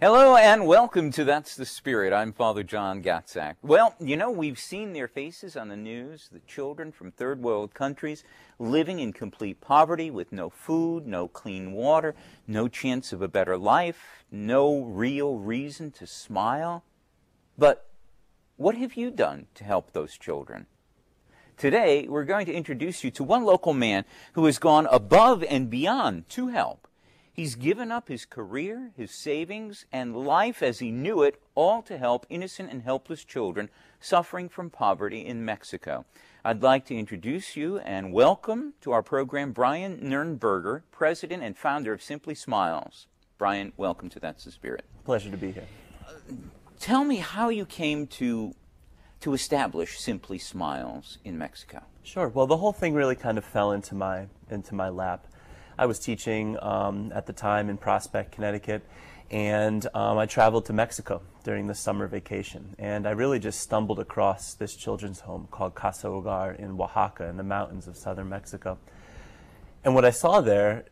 Hello and welcome to That's the Spirit. I'm Father John Gatzak. Well, you know, we've seen their faces on the news, the children from third world countries living in complete poverty with no food, no clean water, no chance of a better life, no real reason to smile. But what have you done to help those children? Today, we're going to introduce you to one local man who has gone above and beyond to help. He's given up his career, his savings, and life as he knew it, all to help innocent and helpless children suffering from poverty in Mexico. I'd like to introduce you and welcome to our program Brian Nurnberger, president and founder of Simply Smiles. Brian, welcome to That's the Spirit. Pleasure to be here. Tell me how you came to establish Simply Smiles in Mexico. Sure. Well, the whole thing really kind of fell into my lap. I was teaching at the time in Prospect, Connecticut, and I traveled to Mexico during the summer vacation. And I really just stumbled across this children's home called Casa Hogar in Oaxaca in the mountains of southern Mexico. And what I saw there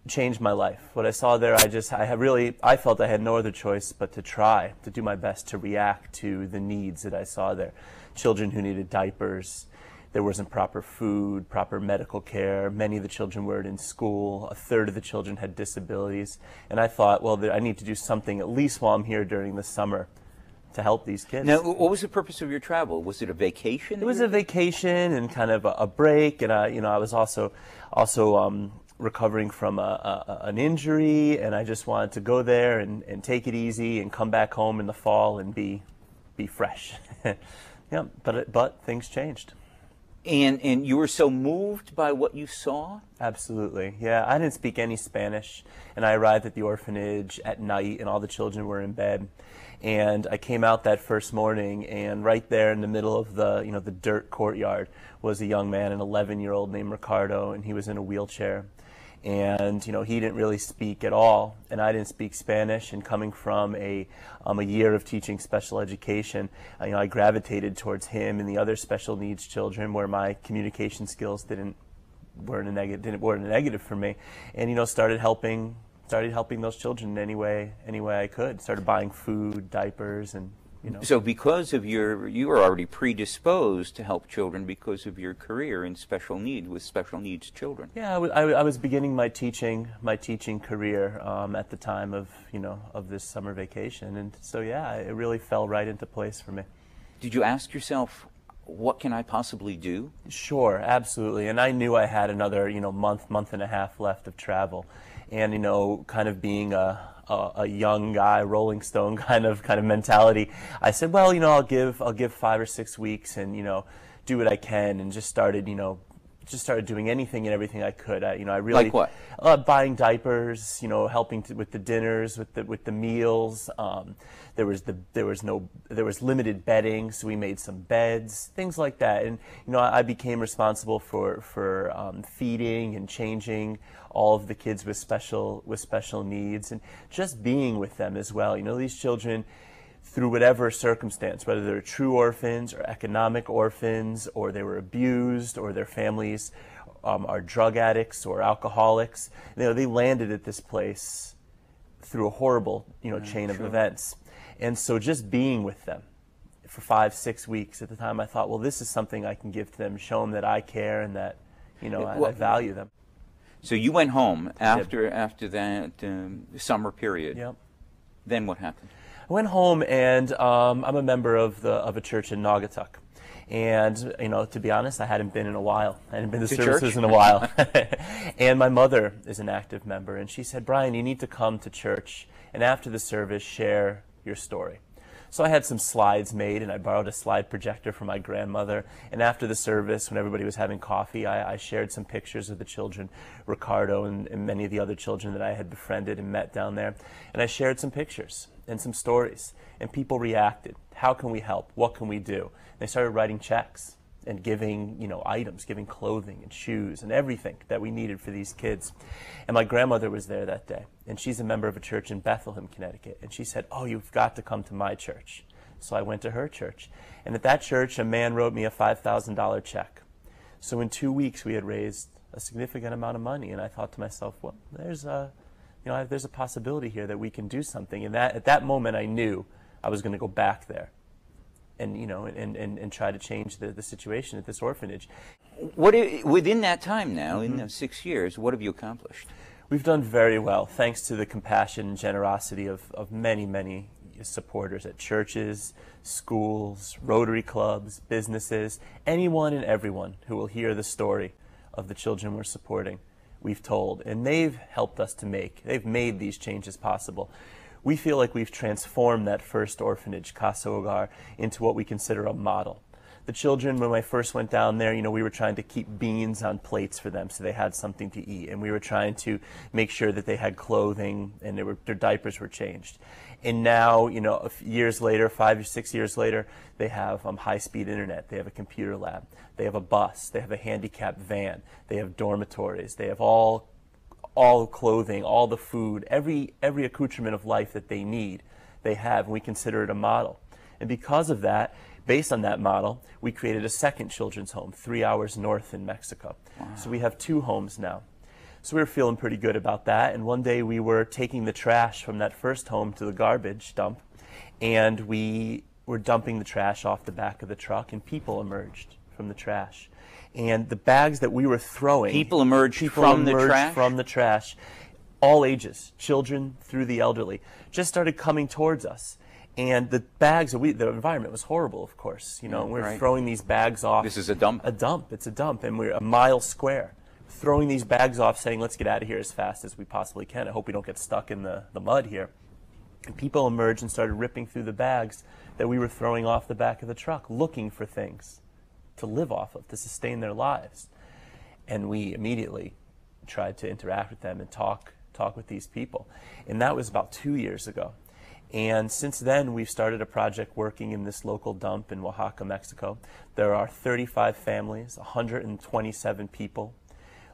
changed my life. What I saw there, I felt I had no other choice but to try to do my best to react to the needs that I saw there. Children who needed diapers. There wasn't proper food, proper medical care. Many of the children weren't in school. A third of the children had disabilities. And I thought, well, I need to do something at least while I'm here during the summer to help these kids. Now, what was the purpose of your travel? Was it a vacation? It was a vacation and kind of a break. And I was also recovering from an injury, and I just wanted to go there and take it easy and come back home in the fall and be fresh. Yeah, but things changed. And you were so moved by what you saw? Absolutely, yeah. I didn't speak any Spanish, and I arrived at the orphanage at night, and all the children were in bed. And I came out that first morning, and right there in the middle of the dirt courtyard was a young man, an 11-year-old named Ricardo, and he was in a wheelchair. And he didn't really speak at all, and I didn't speak Spanish. And coming from a year of teaching special education, I gravitated towards him and the other special needs children, where my communication skills weren't a negative for me, and started helping those children in any way I could. Started buying food, diapers, and So because of you were already predisposed to help children because of your career in special needs children. Yeah, I was beginning my teaching career at the time of this summer vacation, and so yeah, it really fell right into place for me. Did you ask yourself, what can I possibly do? Sure, absolutely, and I knew I had another month and a half left of travel, and kind of being a young guy, Rolling Stone kind of mentality, I said, well, I'll give 5 or 6 weeks and do what I can, and just started doing anything and everything I could. I really like what? Buying diapers, helping with the dinners, with the meals. There was limited bedding, so we made some beds, things like that. And I became responsible for feeding and changing all of the kids with special needs, and just being with them as well. These children, through whatever circumstance, whether they're true orphans or economic orphans, or they were abused, or their families are drug addicts or alcoholics, they landed at this place through a horrible chain of events. And so just being with them for 5, 6 weeks at the time, I thought, well, this is something I can give to them, show them that I care and that I value them. So you went home after that summer period. Yep. Then what happened? I went home, and I'm a member of a church in Naugatuck. And to be honest, I hadn't been in a while. I hadn't been to services in a while. And my mother is an active member, and she said, Brian, you need to come to church, and after the service, share your story. So I had some slides made, and I borrowed a slide projector from my grandmother. And after the service, when everybody was having coffee, I shared some pictures of the children, Ricardo and many of the other children that I had befriended and met down there. And I shared some pictures and some stories, and people reacted. How can we help? What can we do? And they started writing checks and giving, items, giving clothing and shoes and everything that we needed for these kids. And my grandmother was there that day, and she's a member of a church in Bethlehem, Connecticut. And she said, oh, you've got to come to my church. So I went to her church. And at that church, a man wrote me a $5,000 check. So in 2 weeks, we had raised a significant amount of money. And I thought to myself, well, there's you know, there's a possibility here that we can do something. And at that moment, I knew I was going to go back there and, you know, and try to change the situation at this orphanage. Within that time now, in those 6 years, what have you accomplished? We've done very well, thanks to the compassion and generosity of many, many supporters at churches, schools, Rotary clubs, businesses, anyone and everyone who will hear the story of the children we're supporting, we've told. And they've helped us they've made these changes possible. We feel like we've transformed that first orphanage, Casa Hogar, into what we consider a model. The children, when I first went down there, you know, we were trying to keep beans on plates for them so they had something to eat. And we were trying to make sure that they had clothing and their diapers were changed. And now, you know, years later, 5 or 6 years later, they have high-speed internet. They have a computer lab. They have a bus. They have a handicapped van. They have dormitories. They have all clothing, all the food, every accoutrement of life that they need, they have. And we consider it a model. And because of that, based on that model, we created a second children's home 3 hours north in Mexico. Wow. So we have 2 homes now. So we were feeling pretty good about that. And one day we were taking the trash from that first home to the garbage dump, and we were dumping the trash off the back of the truck, and people emerged from the trash. And the bags that we were throwing... People emerged from the trash, all ages, children through the elderly, just started coming towards us. And the bags, the environment was horrible, of course. You know, we're throwing these bags off. This is a dump? A dump. It's a dump, and we're a mile square. Throwing these bags off, saying, let's get out of here as fast as we possibly can. I hope we don't get stuck in the mud here. And people emerged and started ripping through the bags that we were throwing off the back of the truck, looking for things to live off of, to sustain their lives. And we immediately tried to interact with them and talk with these people. And that was about 2 years ago. And since then, we've started a project working in this local dump in Oaxaca, Mexico. There are 35 families, 127 people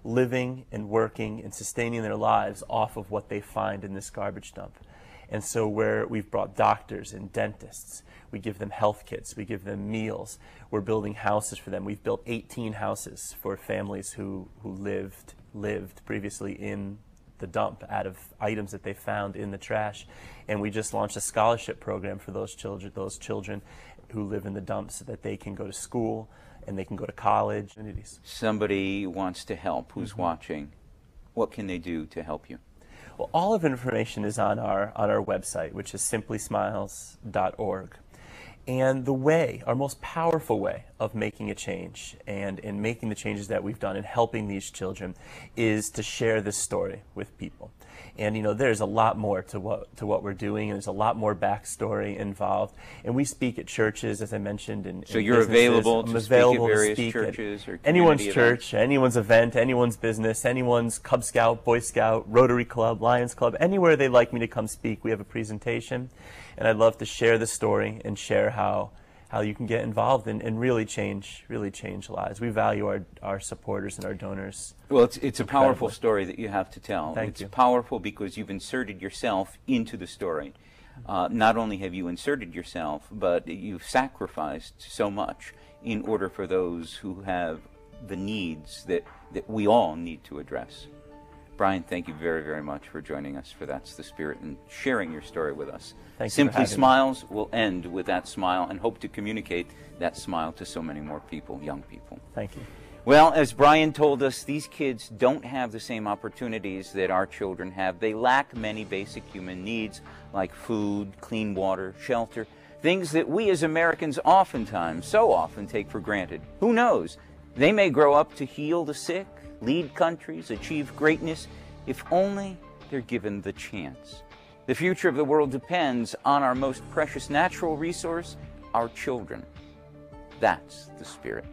living and working and sustaining their lives off of what they find in this garbage dump. And so we've brought doctors and dentists. We give them health kits. We give them meals. We're building houses for them. We've built 18 houses for families who lived previously in the dump out of items that they found in the trash. And we just launched a scholarship program for those children who live in the dump so that they can go to school and they can go to college. Somebody wants to help who's watching. What can they do to help you? Well, all of the information is on our website, which is simplysmiles.org. And our most powerful way of making a change and in making the changes that we've done and helping these children is to share this story with people. And you know, there's a lot more to what we're doing, and there's a lot more backstory involved. And we speak at churches, as I mentioned, and so you're available to speak at various churches or anyone's events? Church, anyone's event, anyone's business, anyone's Cub Scout, Boy Scout, Rotary Club, Lions Club, anywhere they'd like me to come speak. We have a presentation, and I'd love to share the story and share how you can get involved and really change lives. We value our supporters and our donors. Well, it's a powerful story that you have to tell. Thank you. It's powerful because you've inserted yourself into the story. Not only have you inserted yourself, but you've sacrificed so much in order for those who have the needs that we all need to address. Brian, thank you very, very much for joining us for That's the Spirit and sharing your story with us. Thank you. Simply Smiles will end with that smile and hope to communicate that smile to so many more people, young people. Thank you. Well, as Brian told us, these kids don't have the same opportunities that our children have. They lack many basic human needs like food, clean water, shelter, things that we as Americans oftentimes, so often, take for granted. Who knows? They may grow up to heal the sick, lead countries, achieve greatness, if only they're given the chance. The future of the world depends on our most precious natural resource, our children. That's the Spirit.